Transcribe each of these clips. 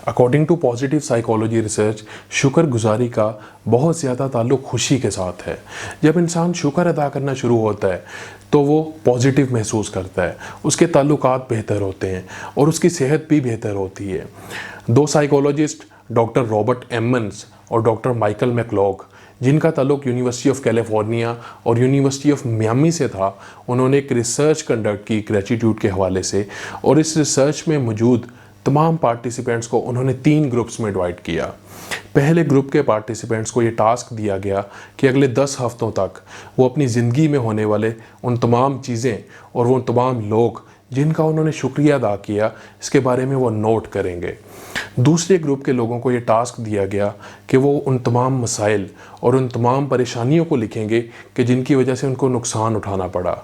According to positive psychology research, शुक्र गुजारी का बहुत ज़्यादा ताल्लुक़ खुशी के साथ है। जब इंसान शुक्र अदा करना शुरू होता है तो वो पॉजिटिव महसूस करता है, उसके ताल्लुकात बेहतर होते हैं और उसकी सेहत भी बेहतर होती है। दो साइकोलॉजिस्ट डॉक्टर रॉबर्ट एमंस और डॉक्टर माइकल मैकलॉग, जिनका ताल्लुक़ यूनिवर्सिटी ऑफ कैलिफोर्निया और यूनिवर्सिटी ऑफ मियामी से था, उन्होंने एक रिसर्च कंडक्ट की ग्रेटिट्यूड के हवाले से, और इस रिसर्च में मौजूद तमाम पार्टिसिपेंट्स को उन्होंने 3 ग्रुप्स में डिवाइड किया। पहले ग्रुप के पार्टिसिपेंट्स को ये टास्क दिया गया कि अगले 10 हफ्तों तक वो अपनी ज़िंदगी में होने वाले उन तमाम चीज़ें और वो तमाम लोग जिनका उन्होंने शुक्रिया अदा किया, इसके बारे में वो नोट करेंगे। दूसरे ग्रुप के लोगों को ये टास्क दिया गया कि वो उन तमाम मसाइल और उन तमाम परेशानियों को लिखेंगे कि जिनकी वजह से उनको नुकसान उठाना पड़ा।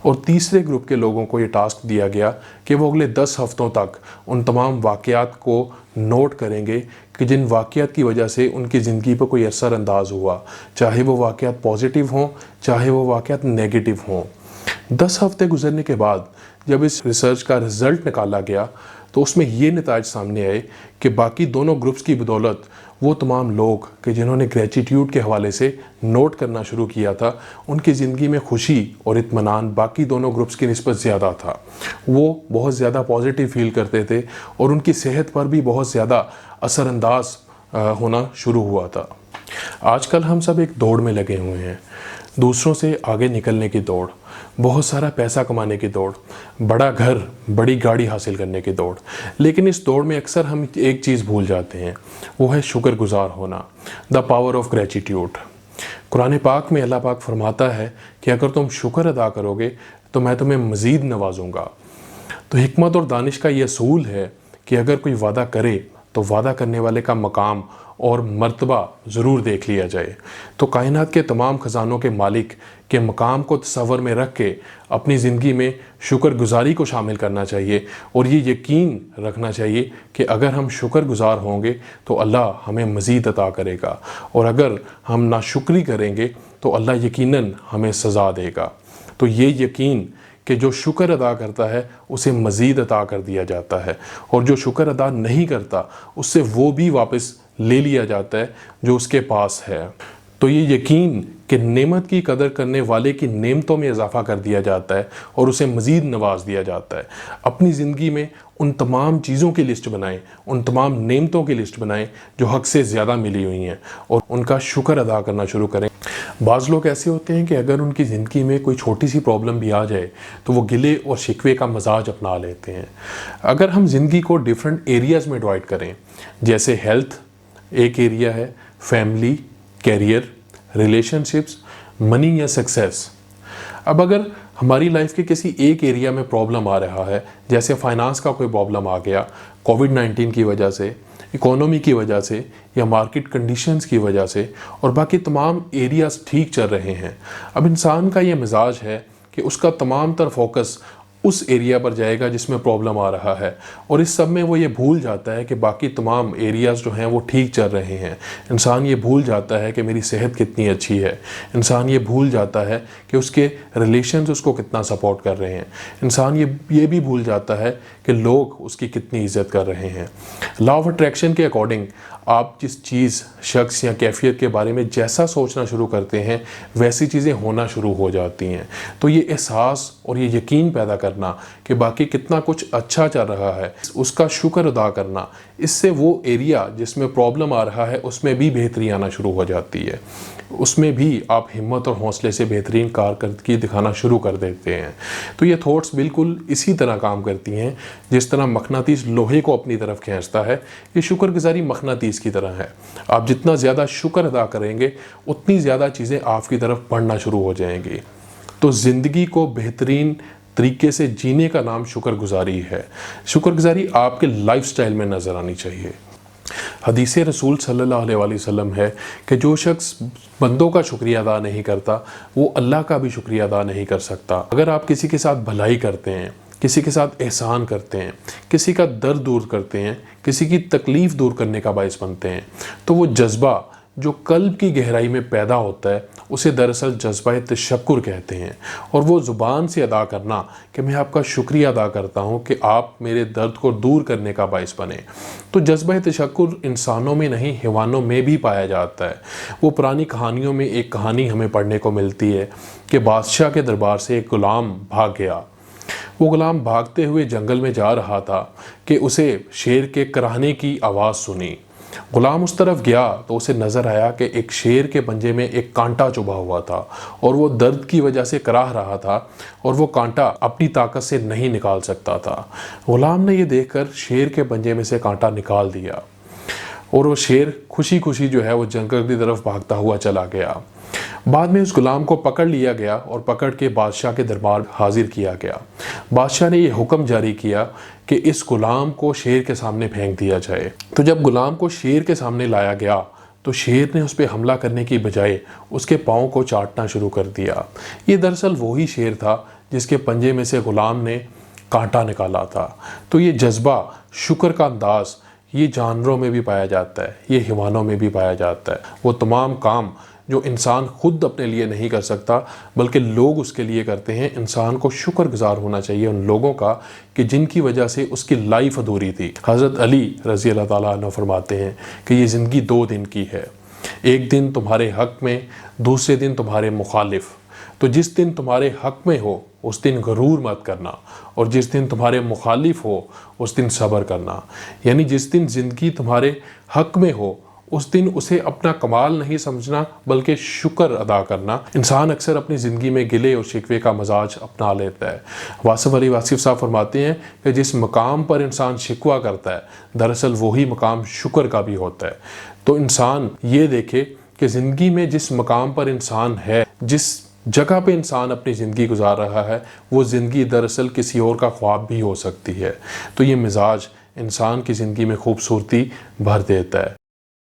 और तीसरे ग्रुप के लोगों को ये टास्क दिया गया कि वो अगले 10 हफ्तों तक उन तमाम वाक़यात को नोट करेंगे कि जिन वाक़यात की वजह से उनकी ज़िंदगी पर कोई असर अंदाज हुआ, चाहे वो वाक़यात पॉजिटिव हों, चाहे वो वाक़यात नेगेटिव हों। 10 हफ्ते गुजरने के बाद जब इस रिसर्च का रिज़ल्ट निकाला गया तो उसमें ये नताज सामने आए कि बाकी दोनों ग्रुप्स की बदौलत वो तमाम लोग कि जिन्होंने ग्रेटिट्यूड के हवाले से नोट करना शुरू किया था, उनकी ज़िंदगी में खुशी और इत्मीनान बाकी दोनों ग्रुप्स की निस्बत ज़्यादा था। वो बहुत ज़्यादा पॉजिटिव फील करते थे और उनकी सेहत पर भी बहुत ज़्यादा असरअंदाज होना शुरू हुआ था। आजकल हम सब एक दौड़ में लगे हुए हैं, दूसरों से आगे निकलने की दौड़, बहुत सारा पैसा कमाने की दौड़, बड़ा घर, बड़ी गाड़ी हासिल करने की दौड़। लेकिन इस दौड़ में अक्सर हम एक चीज़ भूल जाते हैं, वो है शुक्रगुजार होना, the power of gratitude. Quran पाक में अल्लाह पाक फरमाता है कि अगर तुम शुक्र अदा करोगे तो मैं तुम्हें मज़ीद नवाजूंगा। तो हिकमत और दानिश का ये असूल है कि अगर कोई वादा करे तो वादा करने वाले का मकाम और मर्तबा ज़रूर देख लिया जाए। तो कायनात के तमाम ख़जानों के मालिक के मकाम को तसव्वुर में रख के अपनी ज़िंदगी में शुक्रगुजारी को शामिल करना चाहिए और ये यकीन रखना चाहिए कि अगर हम शुक्रगुजार होंगे तो अल्लाह हमें मज़ीद अता करेगा, और अगर हम नाशुक्री करेंगे तो अल्लाह यकीनन हमें सज़ा देगा। तो ये यकीन कि जो शुक्र अदा करता है उसे मज़ीद अता कर दिया जाता है, और जो शुक्र अदा नहीं करता उससे वो भी वापस ले लिया जाता है जो उसके पास है। तो ये यकीन कि नेमत की कदर करने वाले की नेमतों में इजाफ़ा कर दिया जाता है और उसे मज़ीद नवाज दिया जाता है। अपनी ज़िंदगी में उन तमाम चीज़ों की लिस्ट बनाएं, उन तमाम नेमतों की लिस्ट बनाएं जो हक़ से ज़्यादा मिली हुई हैं, और उनका शुक्र अदा करना शुरू करें। बाज़ लोग ऐसे होते हैं कि अगर उनकी ज़िंदगी में कोई छोटी सी प्रॉब्लम भी आ जाए तो वो गिले और शिकवे का मजाज अपना लेते हैं। अगर हम ज़िंदगी को डिफरेंट एरियाज़ में डिवाइड करें, जैसे हेल्थ एक एरिया है, फैमिली, कैरियर, रिलेशनशिप्स, मनी या सक्सेस। अब अगर हमारी लाइफ के किसी एक एरिया में प्रॉब्लम आ रहा है, जैसे फाइनेंस का कोई प्रॉब्लम आ गया कोविड-19 की वजह से, इकोनॉमी की वजह से या मार्केट कंडीशंस की वजह से, और बाकी तमाम एरियाज़ ठीक चल रहे हैं, अब इंसान का ये मिजाज है कि उसका तमाम तर फोकस उस एरिया पर जाएगा जिसमें प्रॉब्लम आ रहा है, और इस सब में वो ये भूल जाता है कि बाकी तमाम एरियाज़ जो हैं वो ठीक चल रहे हैं। इंसान ये भूल जाता है कि मेरी सेहत कितनी अच्छी है, इंसान ये भूल जाता है कि उसके रिलेशंस उसको कितना सपोर्ट कर रहे हैं, इंसान ये भी भूल जाता है कि लोग उसकी कितनी इज़्ज़त कर रहे हैं। लॉ ऑफ अट्रैक्शन के अकॉर्डिंग आप जिस चीज़, शख्स या कैफियत के बारे में जैसा सोचना शुरू करते हैं वैसी चीज़ें होना शुरू हो जाती हैं। तो ये एहसास और ये यकीन पैदा करना कि बाकी कितना कुछ अच्छा चल रहा है, उसका शुक्र अदा करना, इससे वो एरिया जिसमें प्रॉब्लम आ रहा है उसमें भी बेहतरी आना शुरू हो जाती है, उसमें भी आप हिम्मत और हौसले से बेहतरीन कारकर्दगी दिखाना शुरू कर देते हैं। तो ये थॉट्स बिल्कुल इसी तरह काम करती हैं जिस तरह मकनातीस लोहे को अपनी तरफ खींचता है, ये शुक्रगुजारी मकनातीस की तरह है। आप जितना ज़्यादा शुक्र अदा करेंगे उतनी ज़्यादा चीज़ें आपकी तरफ बढ़ना शुरू हो जाएंगी। तो ज़िंदगी को बेहतरीन तरीके से जीने का नाम शुक्रगुजारी है। शुक्रगुजारी आपके लाइफस्टाइल में नज़र आनी चाहिए। हदीस रसूल सल्लल्लाहु अलैहि वसल्लम है कि जो शख्स बंदों का शुक्रिया अदा नहीं करता वो अल्लाह का भी शुक्रिया अदा नहीं कर सकता। अगर आप किसी के साथ भलाई करते हैं, किसी के साथ एहसान करते हैं, किसी का दर्द दूर करते हैं, किसी की तकलीफ़ दूर करने का बायस बनते हैं, तो वो जज्बा जो कल्ब की गहराई में पैदा होता है उसे दरअसल जज्बा तशक्कुर कहते हैं। और वो ज़ुबान से अदा करना कि मैं आपका शुक्रिया अदा करता हूँ कि आप मेरे दर्द को दूर करने का बाइस बने। तो जज्बा तशक्कुर इंसानों में नहीं हैवानों में भी पाया जाता है। वो पुरानी कहानियों में एक कहानी हमें पढ़ने को मिलती है कि बादशाह के दरबार से एक गुलाम भाग गया। वो गुलाम भागते हुए जंगल में जा रहा था कि उसे शेर के कराहने की आवाज़ सुनी। गुलाम उस तरफ गया तो उसे नज़र आया कि एक शेर के पंजे में एक कांटा चुभा हुआ था और वो दर्द की वजह से कराह रहा था और वो कांटा अपनी ताकत से नहीं निकाल सकता था। गुलाम ने ये देखकर शेर के पंजे में से कांटा निकाल दिया और वो शेर खुशी खुशी जो है वो जंगल की तरफ भागता हुआ चला गया। बाद में उस गुलाम को पकड़ लिया गया और पकड़ के बादशाह के दरबार हाजिर किया गया। बादशाह ने ये हुक्म जारी किया कि इस गुलाम को शेर के सामने फेंक दिया जाए। तो जब गुलाम को शेर के सामने लाया गया तो शेर ने उस पर हमला करने की बजाय उसके पाँव को चाटना शुरू कर दिया। ये दरअसल वही शेर था जिसके पंजे में से गुलाम ने कांटा निकाला था। तो ये जज्बा, शुक्र का अंदाज़, ये जानवरों में भी पाया जाता है, ये हैवानों में भी पाया जाता है। वो तमाम काम जो इंसान खुद अपने लिए नहीं कर सकता बल्कि लोग उसके लिए करते हैं। इंसान को शुक्रगुजार होना चाहिए उन लोगों का कि जिनकी वजह से उसकी लाइफ अधूरी थी। हज़रत अली रज़ी अल्लाह ताला अन्हु फरमाते हैं कि ये ज़िंदगी 2 दिन की है, एक दिन तुम्हारे हक़ में, दूसरे दिन तुम्हारे मुखालिफ। तो जिस दिन तुम्हारे हक़ में हो उस दिन गरूर मत करना और जिस दिन तुम्हारे मुखालिफ हो उस दिन सब्र करना। यानी जिस दिन ज़िंदगी तुम्हारे हक़ में हो उस दिन उसे अपना कमाल नहीं समझना बल्कि शुक्र अदा करना। इंसान अक्सर अपनी ज़िंदगी में गिले और शिकवे का मजाज अपना लेता है। वासिफ़ अली वासिफ़ साहब फरमाते हैं कि जिस मकाम पर इंसान शिकवा करता है दरअसल वही मकाम शुक्र का भी होता है। तो इंसान ये देखे कि ज़िंदगी में जिस मकाम पर इंसान है, जिस जगह पे इंसान अपनी ज़िंदगी गुजार रहा है, वो ज़िंदगी दरअसल किसी और का ख्वाब भी हो सकती है। तो ये मिजाज इंसान की ज़िंदगी में खूबसूरती भर देता है।